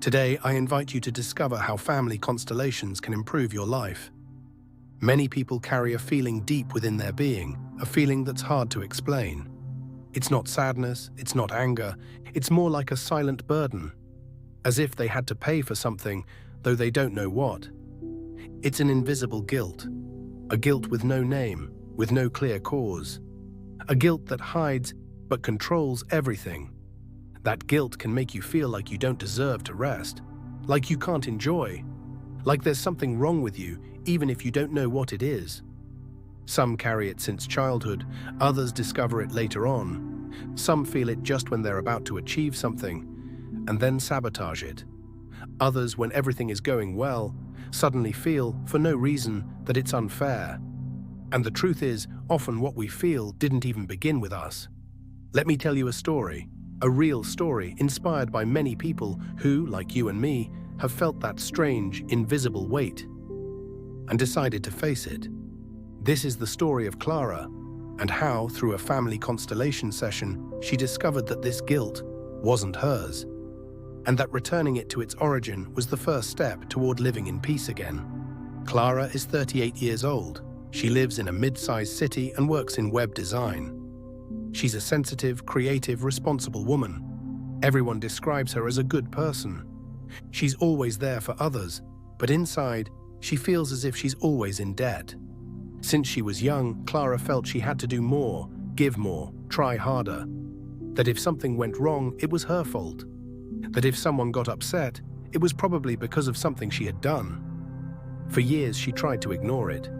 Today, I invite you to discover how family constellations can improve your life. Many people carry a feeling deep within their being, a feeling that's hard to explain. It's not sadness, it's not anger, it's more like a silent burden, as if they had to pay for something, though they don't know what. It's an invisible guilt, a guilt with no name, with no clear cause. A guilt that hides but controls everything. That guilt can make you feel like you don't deserve to rest, like you can't enjoy, like there's something wrong with you, even if you don't know what it is. Some carry it since childhood, others discover it later on. Some feel it just when they're about to achieve something, and then sabotage it. Others, when everything is going well, suddenly feel, for no reason, that it's unfair. And the truth is, often what we feel didn't even begin with us. Let me tell you a story, a real story inspired by many people who, like you and me, have felt that strange, invisible weight and decided to face it. This is the story of Clara and how, through a family constellation session, she discovered that this guilt wasn't hers, and that returning it to its origin was the first step toward living in peace again. Clara is 38 years old. She lives in a mid-sized city and works in web design. She's a sensitive, creative, responsible woman. Everyone describes her as a good person. She's always there for others, but inside, she feels as if she's always in debt. Since she was young, Clara felt she had to do more, give more, try harder. That if something went wrong, it was her fault. That if someone got upset, it was probably because of something she had done. For years, she tried to ignore it.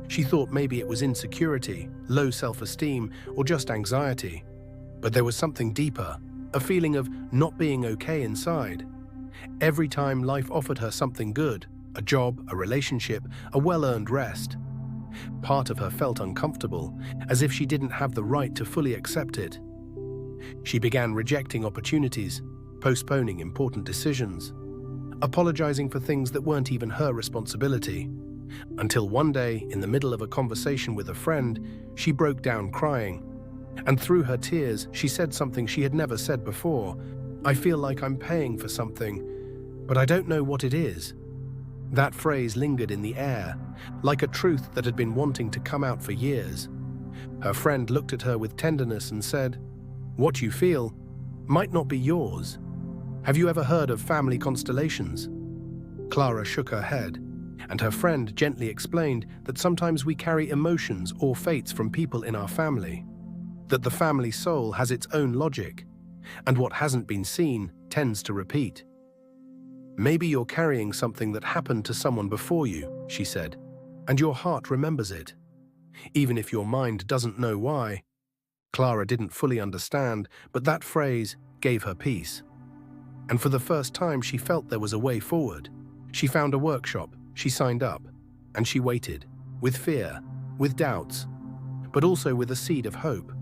She thought maybe it was insecurity, low self-esteem, or just anxiety. But there was something deeper, a feeling of not being okay inside. Every time life offered her something good, a job, a relationship, a well-earned rest, part of her felt uncomfortable, as if she didn't have the right to fully accept it. She began rejecting opportunities, postponing important decisions, apologizing for things that weren't even her responsibility. Until one day, in the middle of a conversation with a friend, she broke down crying. And through her tears, she said something she had never said before. "I feel like I'm paying for something, but I don't know what it is." That phrase lingered in the air, like a truth that had been wanting to come out for years. Her friend looked at her with tenderness and said, "What you feel might not be yours. Have you ever heard of family constellations?" Clara shook her head, and her friend gently explained that sometimes we carry emotions or fates from people in our family, that the family soul has its own logic, and what hasn't been seen tends to repeat. "Maybe you're carrying something that happened to someone before you," she said, "and your heart remembers it, even if your mind doesn't know why." Clara didn't fully understand, but that phrase gave her peace. And for the first time, she felt there was a way forward. She found a workshop, she signed up, and she waited, with fear, with doubts, but also with a seed of hope.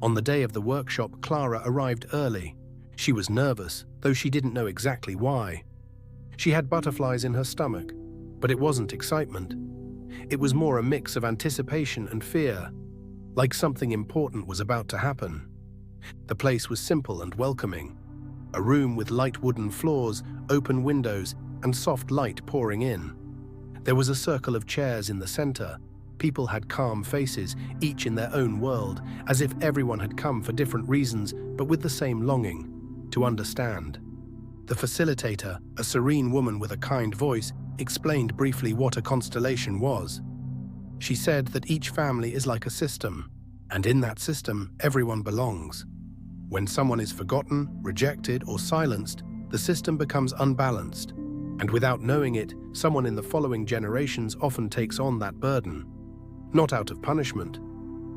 On the day of the workshop, Clara arrived early. She was nervous, though she didn't know exactly why. She had butterflies in her stomach, but it wasn't excitement. It was more a mix of anticipation and fear, like something important was about to happen. The place was simple and welcoming. A room with light wooden floors, open windows, and soft light pouring in. There was a circle of chairs in the center. People had calm faces, each in their own world, as if everyone had come for different reasons, but with the same longing, to understand. The facilitator, a serene woman with a kind voice, explained briefly what a constellation was. She said that each family is like a system, and in that system, everyone belongs. When someone is forgotten, rejected, or silenced, the system becomes unbalanced, and without knowing it, someone in the following generations often takes on that burden. Not out of punishment,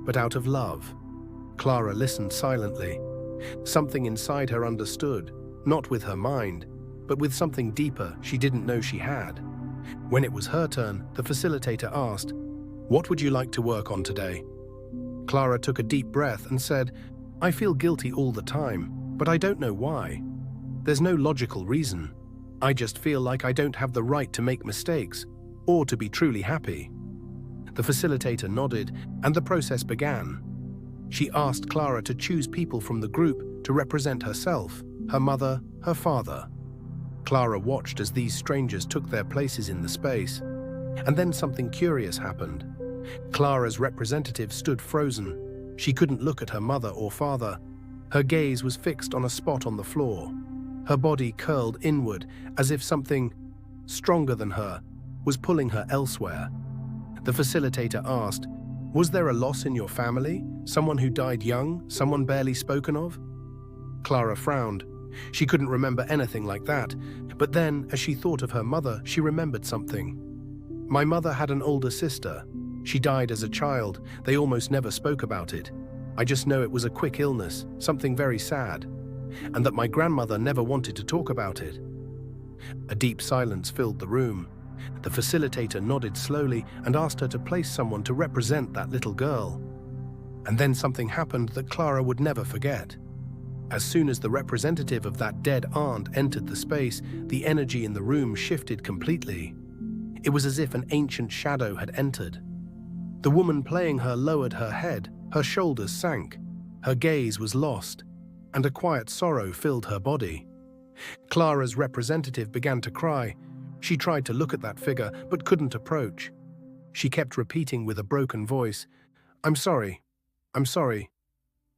but out of love. Clara listened silently. Something inside her understood, not with her mind, but with something deeper she didn't know she had. When it was her turn, the facilitator asked, "What would you like to work on today?" Clara took a deep breath and said, "I feel guilty all the time, but I don't know why. There's no logical reason. I just feel like I don't have the right to make mistakes, or to be truly happy." The facilitator nodded, and the process began. She asked Clara to choose people from the group to represent herself, her mother, her father. Clara watched as these strangers took their places in the space. And then something curious happened. Clara's representative stood frozen. She couldn't look at her mother or father. Her gaze was fixed on a spot on the floor. Her body curled inward as if something stronger than her was pulling her elsewhere. The facilitator asked, "Was there a loss in your family? Someone who died young? Someone barely spoken of?" Clara frowned. She couldn't remember anything like that, but then, as she thought of her mother, she remembered something. "My mother had an older sister. She died as a child. They almost never spoke about it. I just know it was a quick illness, something very sad, and that my grandmother never wanted to talk about it." A deep silence filled the room. The facilitator nodded slowly and asked her to place someone to represent that little girl. And then something happened that Clara would never forget. As soon as the representative of that dead aunt entered the space, the energy in the room shifted completely. It was as if an ancient shadow had entered. The woman playing her lowered her head, her shoulders sank, her gaze was lost, and a quiet sorrow filled her body. Clara's representative began to cry. She tried to look at that figure, but couldn't approach. She kept repeating with a broken voice, I'm sorry.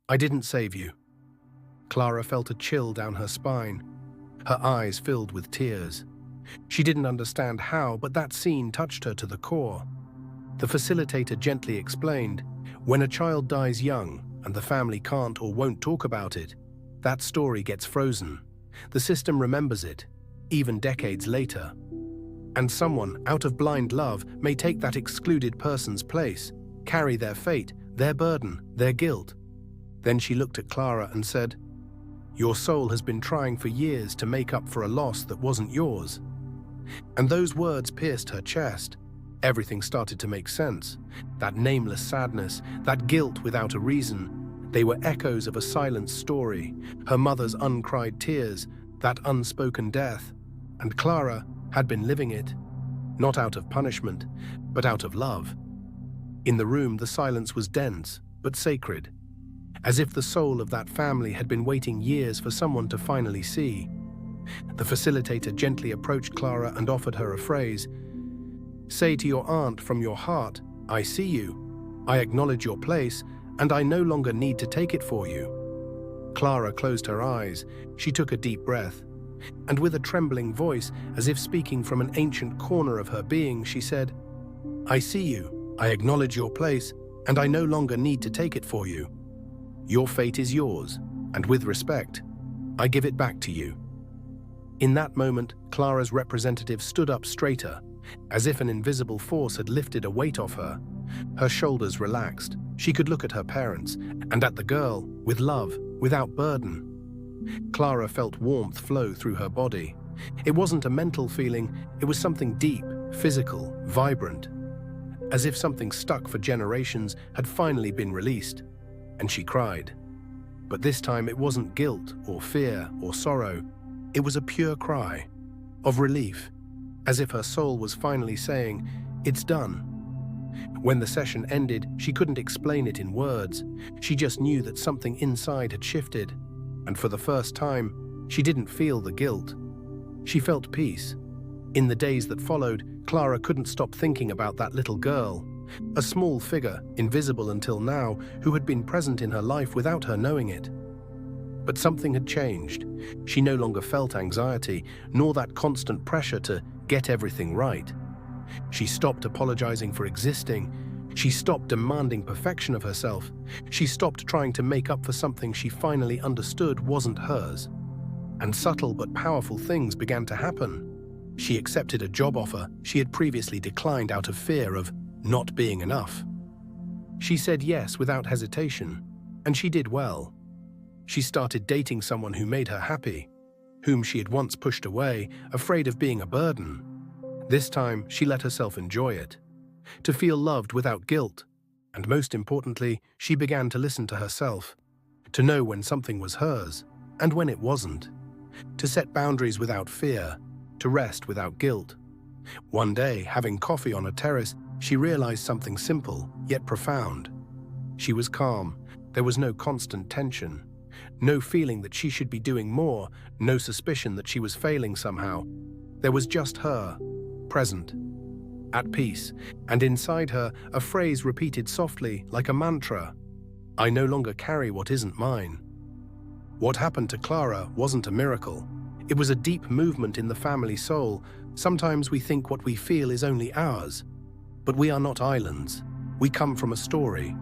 I didn't save you." Clara felt a chill down her spine. Her eyes filled with tears. She didn't understand how, but that scene touched her to the core. The facilitator gently explained, when a child dies young and the family can't or won't talk about it, that story gets frozen. The system remembers it, even decades later. And someone, out of blind love, may take that excluded person's place, carry their fate, their burden, their guilt. Then she looked at Clara and said, "Your soul has been trying for years to make up for a loss that wasn't yours." And those words pierced her chest. Everything started to make sense. That nameless sadness, that guilt without a reason, they were echoes of a silent story, her mother's uncried tears, that unspoken death. And Clara had been living it, not out of punishment, but out of love. In the room, the silence was dense, but sacred, as if the soul of that family had been waiting years for someone to finally see. The facilitator gently approached Clara and offered her a phrase. "Say to your aunt from your heart, I see you, I acknowledge your place, and I no longer need to take it for you." Clara closed her eyes. She took a deep breath, and with a trembling voice, as if speaking from an ancient corner of her being, she said, "I see you, I acknowledge your place, and I no longer need to take it for you. Your fate is yours, and with respect, I give it back to you." In that moment, Clara's representative stood up straighter, as if an invisible force had lifted a weight off her. Her shoulders relaxed. She could look at her parents, and at the girl, with love, without burden. Clara felt warmth flow through her body. It wasn't a mental feeling, it was something deep, physical, vibrant. As if something stuck for generations had finally been released. And she cried. But this time it wasn't guilt or fear or sorrow. It was a pure cry of relief, as if her soul was finally saying, "It's done." When the session ended, she couldn't explain it in words. She just knew that something inside had shifted, and for the first time, she didn't feel the guilt. She felt peace. In the days that followed, Clara couldn't stop thinking about that little girl, a small figure, invisible until now, who had been present in her life without her knowing it. But something had changed. She no longer felt anxiety, nor that constant pressure to get everything right. She stopped apologizing for existing. She stopped demanding perfection of herself. She stopped trying to make up for something she finally understood wasn't hers. And subtle but powerful things began to happen. She accepted a job offer she had previously declined out of fear of not being enough. She said yes without hesitation, and she did well. She started dating someone who made her happy, whom she had once pushed away, afraid of being a burden. This time, she let herself enjoy it, to feel loved without guilt, and most importantly, she began to listen to herself, to know when something was hers and when it wasn't, to set boundaries without fear, to rest without guilt. One day, having coffee on a terrace, she realized something simple, yet profound. She was calm. There was no constant tension, No feeling that she should be doing more, no suspicion that she was failing somehow. There was just her, present, at peace, and inside her a phrase repeated softly like a mantra. I no longer carry what isn't mine. What happened to Clara wasn't a miracle. It was a deep movement in the family soul. Sometimes we think what we feel is only ours, but we are not islands. We come from a story,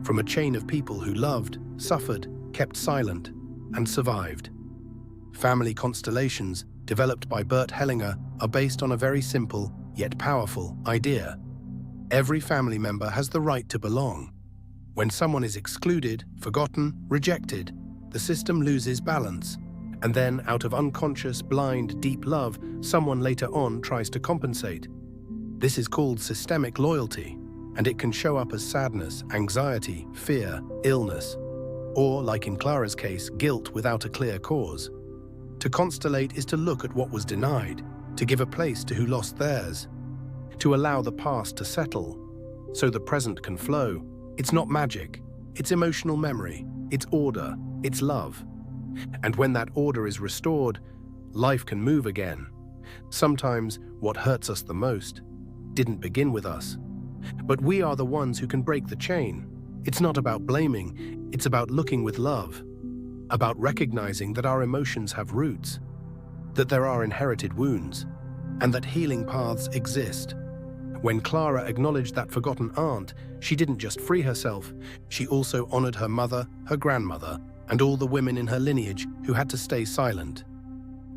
from a chain of people who loved, suffered, kept silent, and survived. Family constellations, developed by Bert Hellinger, are based on a very simple, yet powerful, idea. Every family member has the right to belong. When someone is excluded, forgotten, rejected, the system loses balance, and then, out of unconscious, blind, deep love, someone later on tries to compensate. This is called systemic loyalty, and it can show up as sadness, anxiety, fear, illness, or, like in Clara's case, guilt without a clear cause. To constellate is to look at what was denied, to give a place to who lost theirs, to allow the past to settle, so the present can flow. It's not magic, it's emotional memory, it's order, it's love. And when that order is restored, life can move again. Sometimes what hurts us the most didn't begin with us, but we are the ones who can break the chain. It's not about blaming, it's about looking with love, about recognizing that our emotions have roots, that there are inherited wounds, and that healing paths exist. When Clara acknowledged that forgotten aunt, she didn't just free herself, she also honored her mother, her grandmother, and all the women in her lineage who had to stay silent.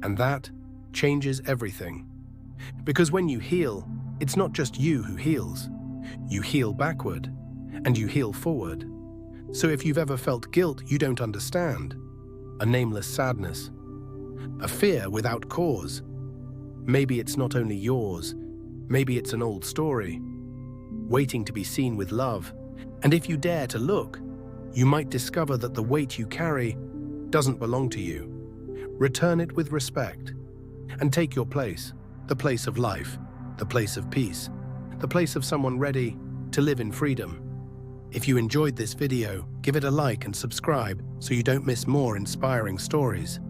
And that changes everything. Because when you heal, it's not just you who heals. You heal backward, and you heal forward. So if you've ever felt guilt you don't understand, a nameless sadness, a fear without cause, maybe it's not only yours, maybe it's an old story, waiting to be seen with love. And if you dare to look, you might discover that the weight you carry doesn't belong to you. Return it with respect, and take your place, the place of life, the place of peace, the place of someone ready to live in freedom. If you enjoyed this video, give it a like and subscribe so you don't miss more inspiring stories.